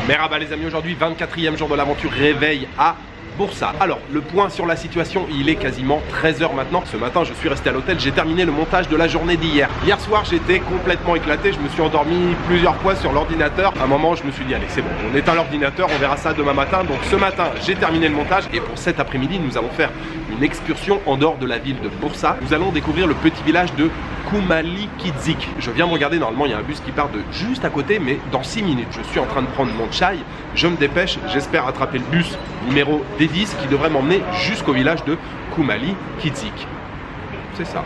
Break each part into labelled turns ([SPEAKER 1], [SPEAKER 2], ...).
[SPEAKER 1] Merhaba les amis, aujourd'hui 24e jour de l'aventure, réveil à Bursa. Alors, le point sur la situation, il est quasiment 13 h maintenant. Ce matin, je suis resté à l'hôtel, j'ai terminé le montage de la journée d'hier. Hier soir, j'étais complètement éclaté, je me suis endormi plusieurs fois sur l'ordinateur. À un moment, je me suis dit, allez, c'est bon, on éteint l'ordinateur, on verra ça demain matin. Donc ce matin, j'ai terminé le montage et pour cet après-midi, nous allons faire une excursion en dehors de la ville de Bursa. Nous allons découvrir le petit village de Kumali-Kizik. Je viens de regarder, normalement, il y a un bus qui part de juste à côté, mais dans 6 minutes. Je suis en train de prendre mon chai, je me dépêche, j'espère attraper le bus numéro D10 qui devrait m'emmener jusqu'au village de Kumali-Kizik. C'est ça.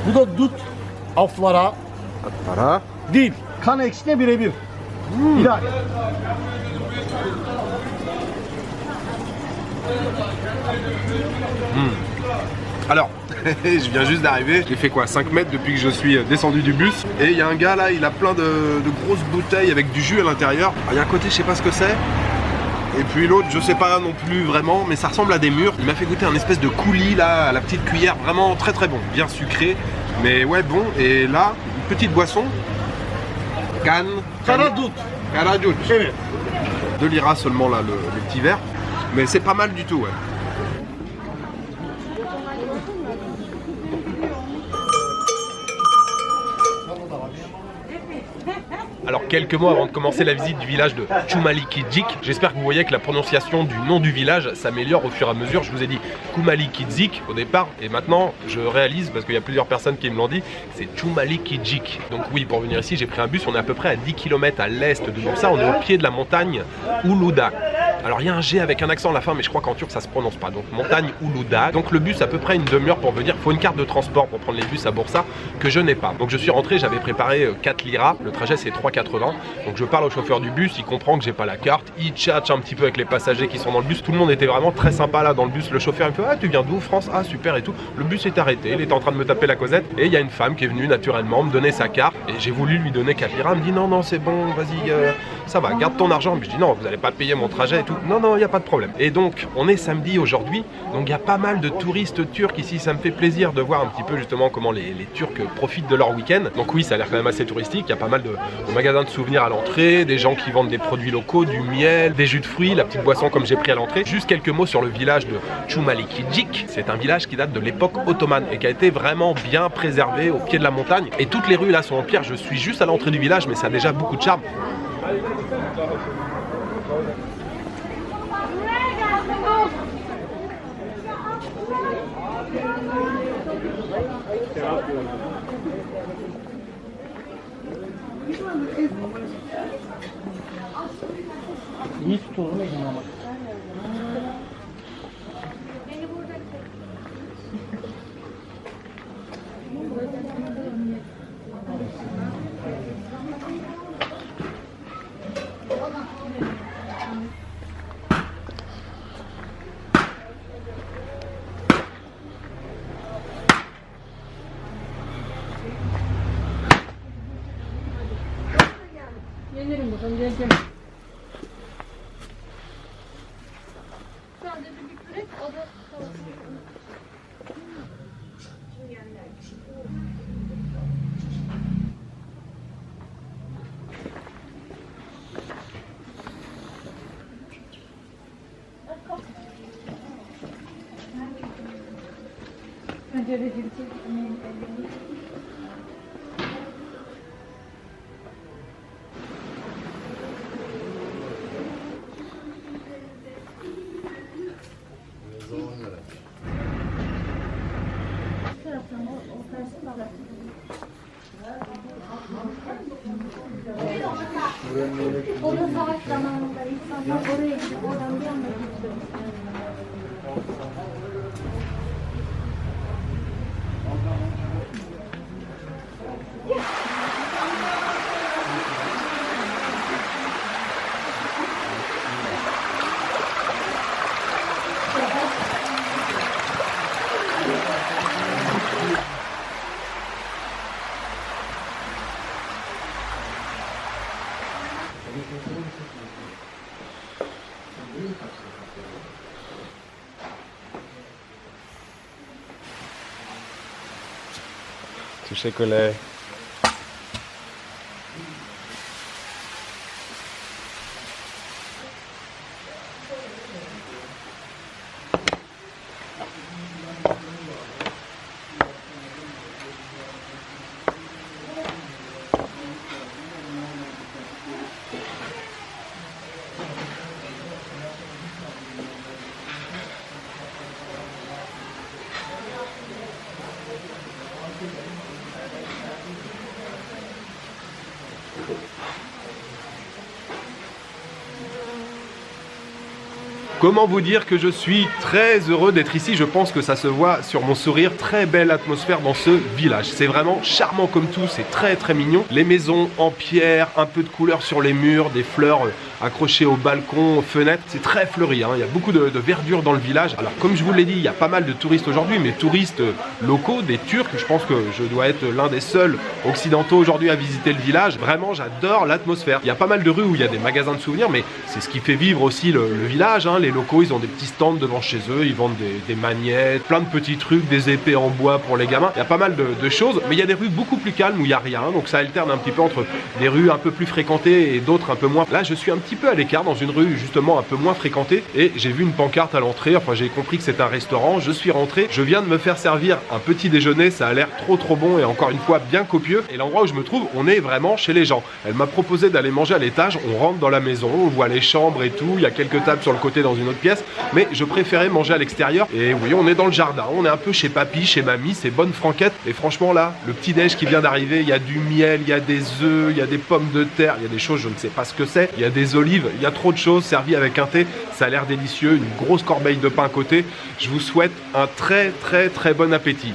[SPEAKER 2] Bu da dut aflara
[SPEAKER 1] Para.
[SPEAKER 2] değil, kan ekşine birebir. İlahi.
[SPEAKER 1] Alors, je viens juste d'arriver, j'ai fait quoi 5 mètres depuis que je suis descendu du bus. Et il y a un gars là, il a plein de grosses bouteilles avec du jus à l'intérieur. Il y a un côté, je sais pas ce que c'est. Et puis l'autre, je sais pas non plus vraiment, mais ça ressemble à des mûres. Il m'a fait goûter un espèce de coulis là, à la petite cuillère, vraiment très très bon, bien sucré. Mais ouais, bon. Et là, une petite boisson.
[SPEAKER 2] Karadut.
[SPEAKER 1] Karadut.
[SPEAKER 2] Evet.
[SPEAKER 1] 2 liras seulement là, le petit verre. Mais c'est pas mal du tout, ouais. Alors quelques mots avant de commencer la visite du village de Kumali-Kizik. J'espère que vous voyez que la prononciation du nom du village s'améliore au fur et à mesure. Je vous ai dit Kumali-Kizik au départ et maintenant je réalise, parce qu'il y a plusieurs personnes qui me l'ont dit, c'est Kumali-Kizik. Donc oui, pour venir ici j'ai pris un bus, on est à peu près à 10 km à l'est de Bursa, on est au pied de la montagne Uludağ. Alors il y a un G avec un accent à la fin, mais je crois qu'en turc ça se prononce pas. Donc montagne Uludağ. Donc le bus à peu près une demi-heure pour venir. Il faut une carte de transport pour prendre les bus à Bursa que je n'ai pas. Donc je suis rentré, j'avais préparé 4 liras. Le trajet c'est 3,80. Donc je parle au chauffeur du bus, il comprend que j'ai pas la carte. Il tchatche un petit peu avec les passagers qui sont dans le bus. Tout le monde était vraiment très sympa là dans le bus. Le chauffeur il me fait ah tu viens d'où France? Ah super et tout. Le bus est arrêté, il était en train de me taper la causette. Et il y a une femme qui est venue naturellement me donner sa carte. Et j'ai voulu lui donner 4 liras. Elle me dit non c'est bon, vas-y ça va, garde ton argent. Mais je dis non, vous allez pas payer mon trajet et tout. Non, il n'y a pas de problème. Et donc, on est samedi aujourd'hui, donc il y a pas mal de touristes turcs ici, ça me fait plaisir de voir un petit peu justement comment les Turcs profitent de leur week-end. Donc oui, ça a l'air quand même assez touristique, il y a pas mal de magasins de souvenirs à l'entrée, des gens qui vendent des produits locaux, du miel, des jus de fruits, la petite boisson comme j'ai pris à l'entrée. Juste quelques mots sur le village de Kumali-Kizik. C'est un village qui date de l'époque ottomane et qui a été vraiment bien préservé au pied de la montagne. Et toutes les rues là sont en pierre, je suis juste à l'entrée du village, mais ça a déjà beaucoup de charme.
[SPEAKER 2] İyi tutuyorum ama.
[SPEAKER 3] Gelirim bakalım, geleceğim. Şu anda bir kürek, o da
[SPEAKER 4] Orada savaş zamanında insanlar oraya gidip oradan bir anda geçiyor.
[SPEAKER 1] Touché collé. Comment vous dire que je suis très heureux d'être ici, je pense que ça se voit sur mon sourire, très belle atmosphère dans ce village. C'est vraiment charmant comme tout, c'est très très mignon. Les maisons en pierre, un peu de couleur sur les murs, des fleurs accrochées au balcon, aux fenêtres, c'est très fleuri, hein. Il y a beaucoup de verdure dans le village. Alors comme je vous l'ai dit, il y a pas mal de touristes aujourd'hui, mais touristes locaux, des Turcs, je pense que je dois être l'un des seuls occidentaux aujourd'hui à visiter le village. Vraiment, j'adore l'atmosphère. Il y a pas mal de rues où il y a des magasins de souvenirs, mais c'est ce qui fait vivre aussi le village, hein. Les locaux, ils ont des petits stands devant chez eux, ils vendent des magnettes, plein de petits trucs, des épées en bois pour les gamins. Il y a pas mal de choses, mais il y a des rues beaucoup plus calmes où il n'y a rien, donc ça alterne un petit peu entre des rues un peu plus fréquentées et d'autres un peu moins. Là, je suis un petit peu à l'écart dans une rue justement un peu moins fréquentée et j'ai vu une pancarte à l'entrée, enfin j'ai compris que c'est un restaurant, je suis rentré, je viens de me faire servir un petit déjeuner, ça a l'air trop bon et encore une fois bien copieux. Et l'endroit où je me trouve, on est vraiment chez les gens. Elle m'a proposé d'aller manger à l'étage, on rentre dans la maison, on voit les chambres et tout, il y a quelques tables sur le côté dans une autre pièce, mais je préférais manger à l'extérieur. Et oui, on est dans le jardin, on est un peu chez papy, chez mamie, c'est bonne franquette. Et franchement là, le petit déj qui vient d'arriver, il y a du miel, il y a des œufs, il y a des pommes de terre, il y a des choses, je ne sais pas ce que c'est, il y a des olives, il y a trop de choses servies avec un thé, ça a l'air délicieux, une grosse corbeille de pain à côté. Je vous souhaite un très bon appétit.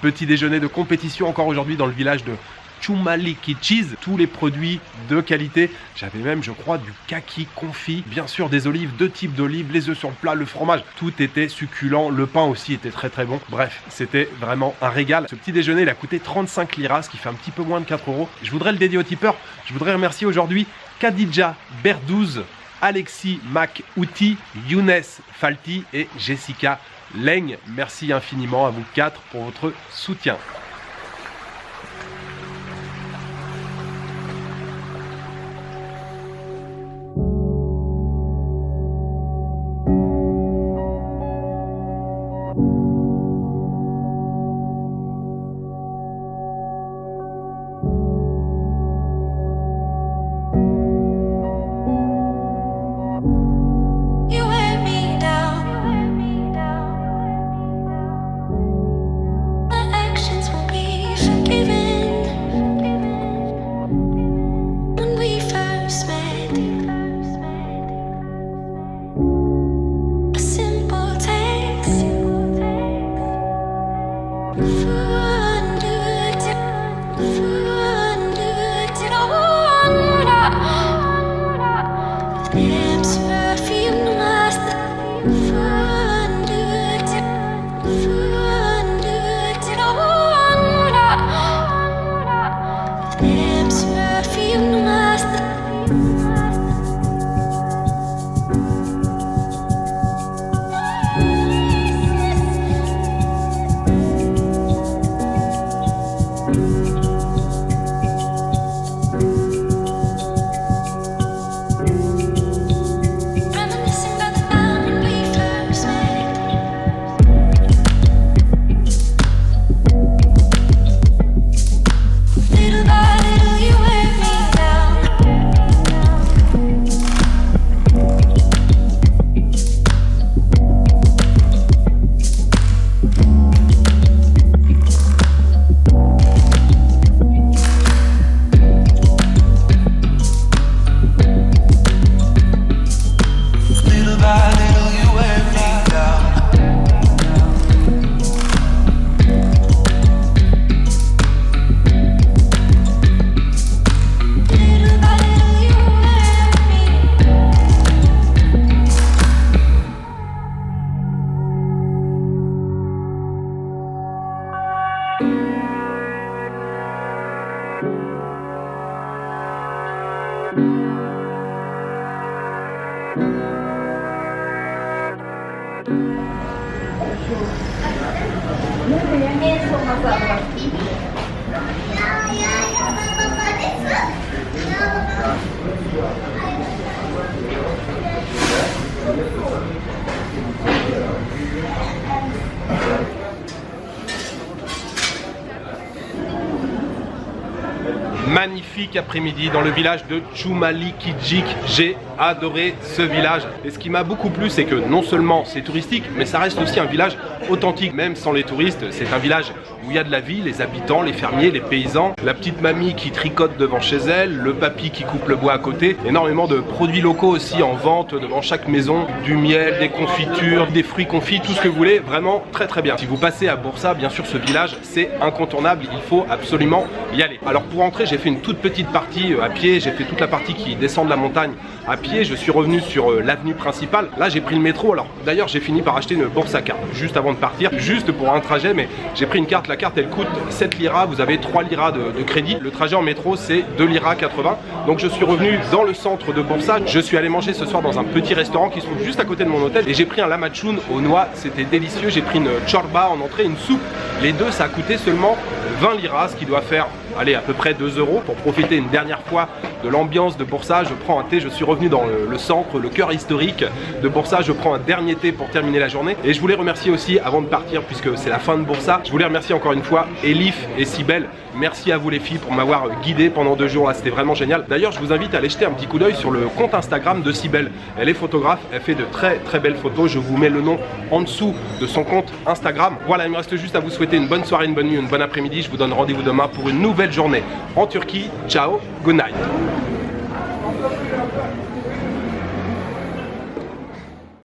[SPEAKER 1] Petit déjeuner de compétition encore aujourd'hui dans le village de Çumalık Cheese, tous les produits de qualité. J'avais même, je crois, du kaki confit, bien sûr des olives, 2 types d'olives, les œufs sur le plat, le fromage, tout était succulent, le pain aussi était très bon. Bref, c'était vraiment un régal. Ce petit déjeuner, il a coûté 35 liras, ce qui fait un petit peu moins de 4 euros. Je voudrais le dédier aux tipeurs. Je voudrais remercier aujourd'hui Khadija Berdouz, Alexis Makouti, Younes Falti et Jessica Leng. Merci infiniment à vous 4 pour votre soutien. magnifique après-midi dans le village de Çumalıkicik. J'ai adoré ce village. Et ce qui m'a beaucoup plu, c'est que non seulement c'est touristique, mais ça reste aussi un village authentique. Même sans les touristes, c'est un village où il y a de la vie, les habitants, les fermiers, les paysans, la petite mamie qui tricote devant chez elle, le papy qui coupe le bois à côté, énormément de produits locaux aussi en vente devant chaque maison, du miel, des confitures, des fruits confits, tout ce que vous voulez, vraiment très très bien. Si vous passez à Bursa, bien sûr ce village c'est incontournable, il faut absolument y aller. Alors pour entrer, j'ai fait une toute petite partie à pied, j'ai fait toute la partie qui descend de la montagne à pied, je suis revenu sur l'avenue principale. Là j'ai pris le métro, alors d'ailleurs j'ai fini par acheter une Bursa carte juste avant de partir, juste pour un trajet, mais j'ai pris une carte, la carte elle coûte 7 liras, vous avez 3 liras de crédit. Le trajet en métro c'est 2 liras 80. Donc je suis revenu dans le centre de Bursa, je suis allé manger ce soir dans un petit restaurant qui se trouve juste à côté de mon hôtel et j'ai pris un lamachun aux noix, c'était délicieux. J'ai pris une chorba en entrée, une soupe, les deux ça a coûté seulement 20 liras, ce qui doit faire allez, à peu près 2 € pour profiter une dernière fois de l'ambiance de Bursa. Je prends un thé, je suis revenu dans le centre, le cœur historique de Bursa. Je prends un dernier thé pour terminer la journée. Et je voulais remercier aussi, avant de partir, puisque c'est la fin de Bursa, je voulais remercier encore une fois Elif et Sibel. Merci à vous les filles pour m'avoir guidé pendant 2 jours là, c'était vraiment génial. D'ailleurs, je vous invite à aller jeter un petit coup d'œil sur le compte Instagram de Sibel. Elle est photographe, elle fait de très très belles photos. Je vous mets le nom en dessous de son compte Instagram. Voilà, il me reste juste à vous souhaiter une bonne soirée, une bonne nuit, une bonne après-midi. Je vous donne rendez-vous demain pour une nouvelle journée en Turquie. Ciao, good night.